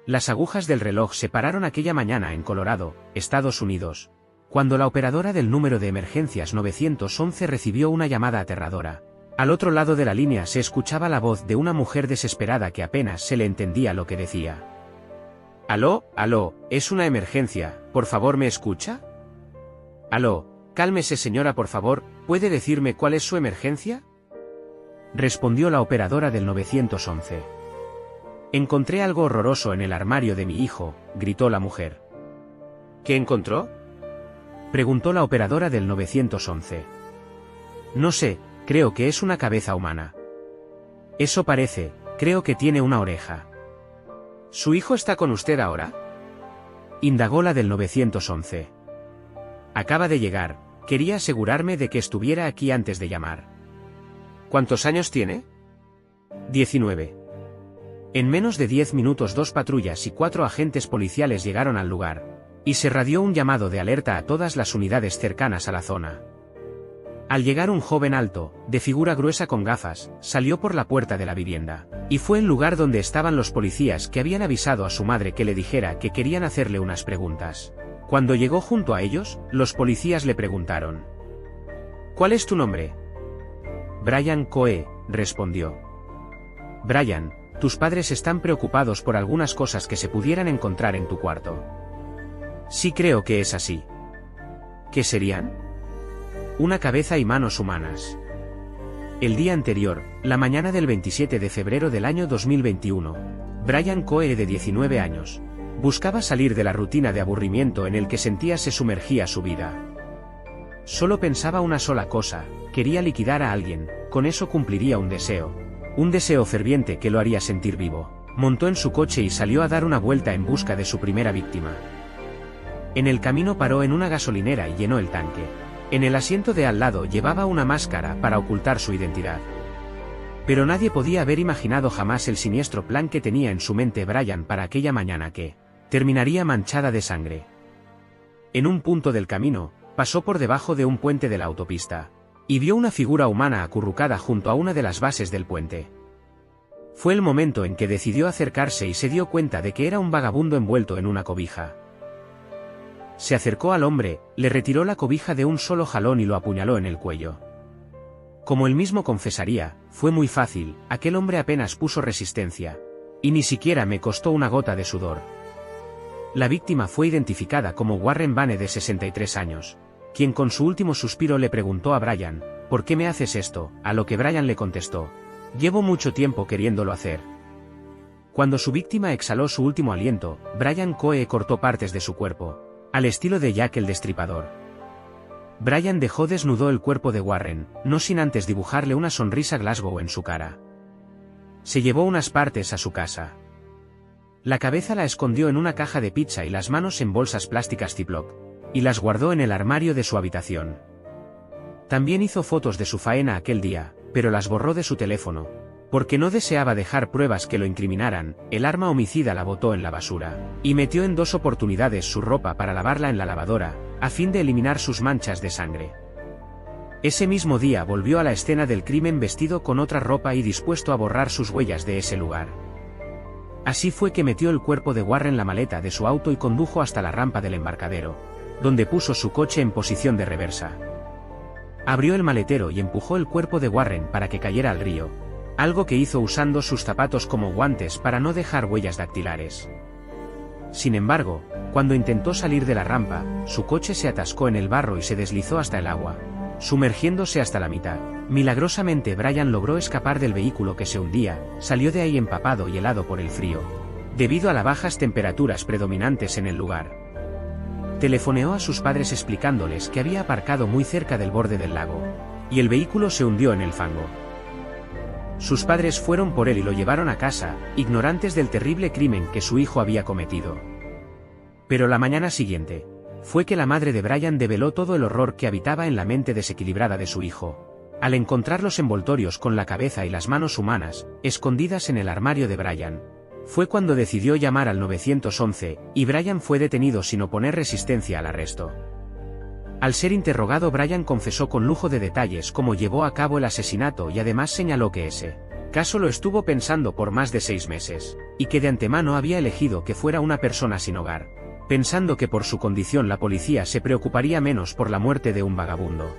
Las agujas del reloj se pararon aquella mañana en Colorado, Estados Unidos, cuando la operadora del número de emergencias 911 recibió una llamada aterradora. Al otro lado de la línea se escuchaba la voz de una mujer desesperada que apenas se le entendía lo que decía. «Aló, aló, es una emergencia, por favor, ¿me escucha?» «Aló, cálmese señora, por favor, ¿puede decirme cuál es su emergencia?», respondió la operadora del 911. «Encontré algo horroroso en el armario de mi hijo», gritó la mujer. «¿Qué encontró?», preguntó la operadora del 911. «No sé, creo que es una cabeza humana». «Eso parece, creo que tiene una oreja». «¿Su hijo está con usted ahora?», indagó la del 911. «Acaba de llegar, quería asegurarme de que estuviera aquí antes de llamar». «¿Cuántos años tiene?». «19». En menos de 10 minutos 2 patrullas y 4 agentes policiales llegaron al lugar, y se radió un llamado de alerta a todas las unidades cercanas a la zona. Al llegar un joven alto, de figura gruesa con gafas, salió por la puerta de la vivienda, y fue el lugar donde estaban los policías que habían avisado a su madre que le dijera que querían hacerle unas preguntas. Cuando llegó junto a ellos, los policías le preguntaron: «¿Cuál es tu nombre?». «Brian Coe», respondió. «Brian, tus padres están preocupados por algunas cosas que se pudieran encontrar en tu cuarto». «Sí, creo que es así». «¿Qué serían?». «Una cabeza y manos humanas». El día anterior, la mañana del 27 de febrero del año 2021, Brian Coe, de 19 años, buscaba salir de la rutina de aburrimiento en el que sentía se sumergía su vida. Solo pensaba una sola cosa: quería liquidar a alguien, con eso cumpliría un deseo ferviente que lo haría sentir vivo. Montó en su coche y salió a dar una vuelta en busca de su primera víctima. En el camino paró en una gasolinera y llenó el tanque. En el asiento de al lado llevaba una máscara para ocultar su identidad. Pero nadie podía haber imaginado jamás el siniestro plan que tenía en su mente Brian para aquella mañana que terminaría manchada de sangre. En un punto del camino, pasó por debajo de un puente de la autopista, y vio una figura humana acurrucada junto a una de las bases del puente. Fue el momento en que decidió acercarse y se dio cuenta de que era un vagabundo envuelto en una cobija. Se acercó al hombre, le retiró la cobija de un solo jalón y lo apuñaló en el cuello. Como él mismo confesaría, fue muy fácil, aquel hombre apenas puso resistencia, y ni siquiera me costó una gota de sudor. La víctima fue identificada como Warren Bane, de 63 años, quien con su último suspiro le preguntó a Brian: «¿Por qué me haces esto?», a lo que Brian le contestó: «Llevo mucho tiempo queriéndolo hacer». Cuando su víctima exhaló su último aliento, Brian Coe cortó partes de su cuerpo, al estilo de Jack el Destripador. Brian desnudó el cuerpo de Warren, no sin antes dibujarle una sonrisa Glasgow en su cara. Se llevó unas partes a su casa. La cabeza la escondió en una caja de pizza y las manos en bolsas plásticas Ziploc, y las guardó en el armario de su habitación. También hizo fotos de su faena aquel día, pero las borró de su teléfono, porque no deseaba dejar pruebas que lo incriminaran. El arma homicida la botó en la basura, y metió en 2 oportunidades su ropa para lavarla en la lavadora, a fin de eliminar sus manchas de sangre. Ese mismo día volvió a la escena del crimen vestido con otra ropa y dispuesto a borrar sus huellas de ese lugar. Así fue que metió el cuerpo de Warren en la maleta de su auto y condujo hasta la rampa del embarcadero, donde puso su coche en posición de reversa. Abrió el maletero y empujó el cuerpo de Warren para que cayera al río, algo que hizo usando sus zapatos como guantes para no dejar huellas dactilares. Sin embargo, cuando intentó salir de la rampa, su coche se atascó en el barro y se deslizó hasta el agua, sumergiéndose hasta la mitad. Milagrosamente Brian logró escapar del vehículo que se hundía, salió de ahí empapado y helado por el frío, debido a las bajas temperaturas predominantes en el lugar. Telefoneó a sus padres explicándoles que había aparcado muy cerca del borde del lago, y el vehículo se hundió en el fango. Sus padres fueron por él y lo llevaron a casa, ignorantes del terrible crimen que su hijo había cometido. Pero la mañana siguiente, fue que la madre de Brian develó todo el horror que habitaba en la mente desequilibrada de su hijo, al encontrar los envoltorios con la cabeza y las manos humanas, escondidas en el armario de Brian. Fue cuando decidió llamar al 911, y Brian fue detenido sin oponer resistencia al arresto. Al ser interrogado, Brian confesó con lujo de detalles cómo llevó a cabo el asesinato y además señaló que ese caso lo estuvo pensando por más de 6 meses. y que de antemano había elegido que fuera una persona sin hogar, pensando que por su condición la policía se preocuparía menos por la muerte de un vagabundo.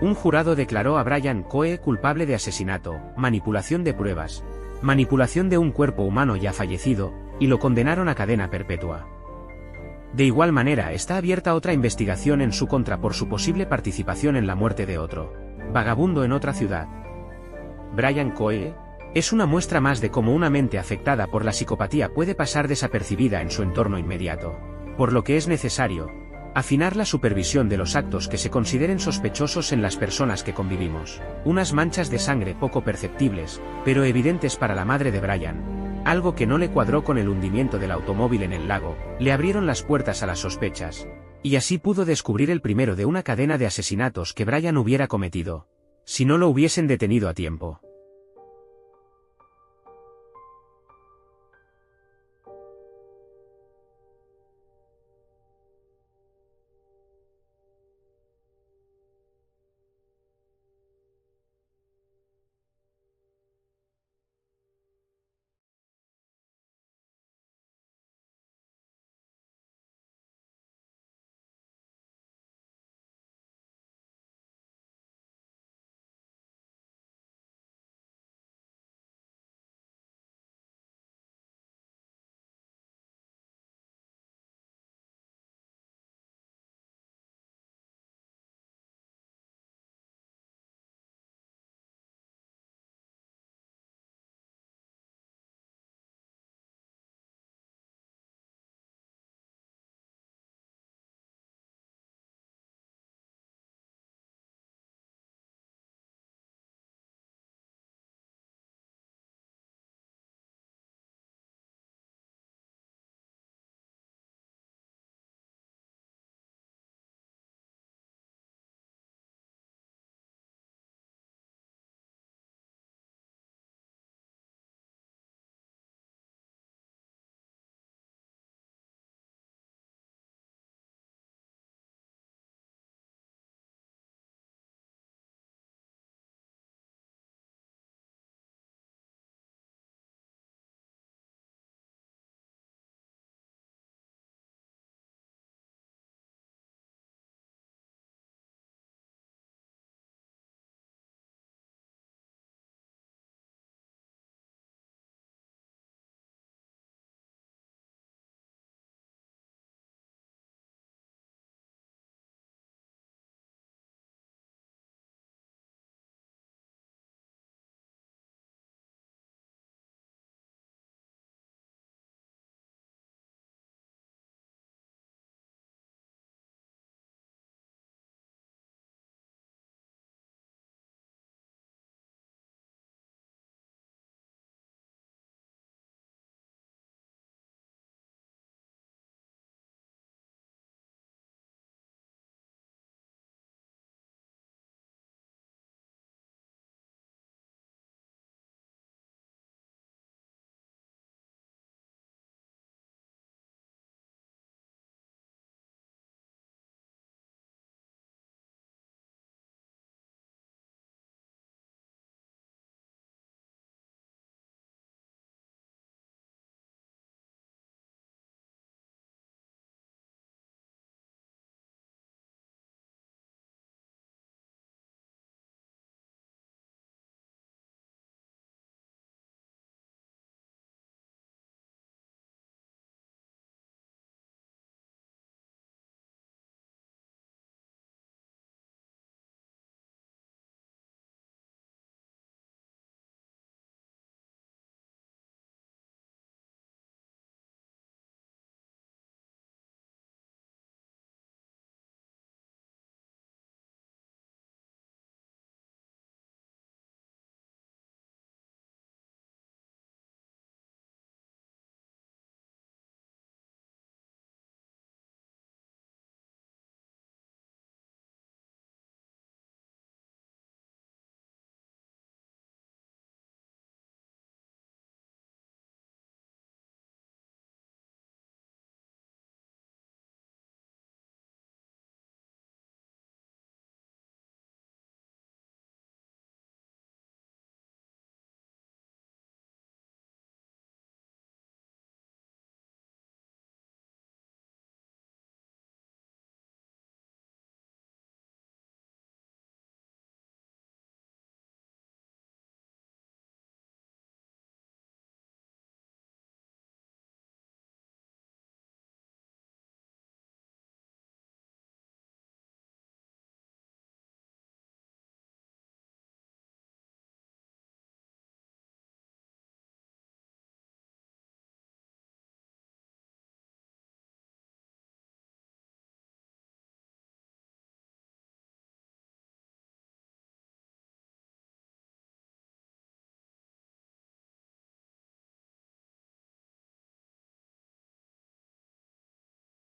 Un jurado declaró a Brian Coe culpable de asesinato, manipulación de pruebas, manipulación de un cuerpo humano ya fallecido, y lo condenaron a cadena perpetua. De igual manera está abierta otra investigación en su contra por su posible participación en la muerte de otro vagabundo en otra ciudad. Brian Coe es una muestra más de cómo una mente afectada por la psicopatía puede pasar desapercibida en su entorno inmediato, por lo que es necesario afinar la supervisión de los actos que se consideren sospechosos en las personas que convivimos. Unas manchas de sangre poco perceptibles, pero evidentes para la madre de Brian, algo que no le cuadró con el hundimiento del automóvil en el lago, le abrieron las puertas a las sospechas, y así pudo descubrir el primero de una cadena de asesinatos que Brian hubiera cometido, si no lo hubiesen detenido a tiempo.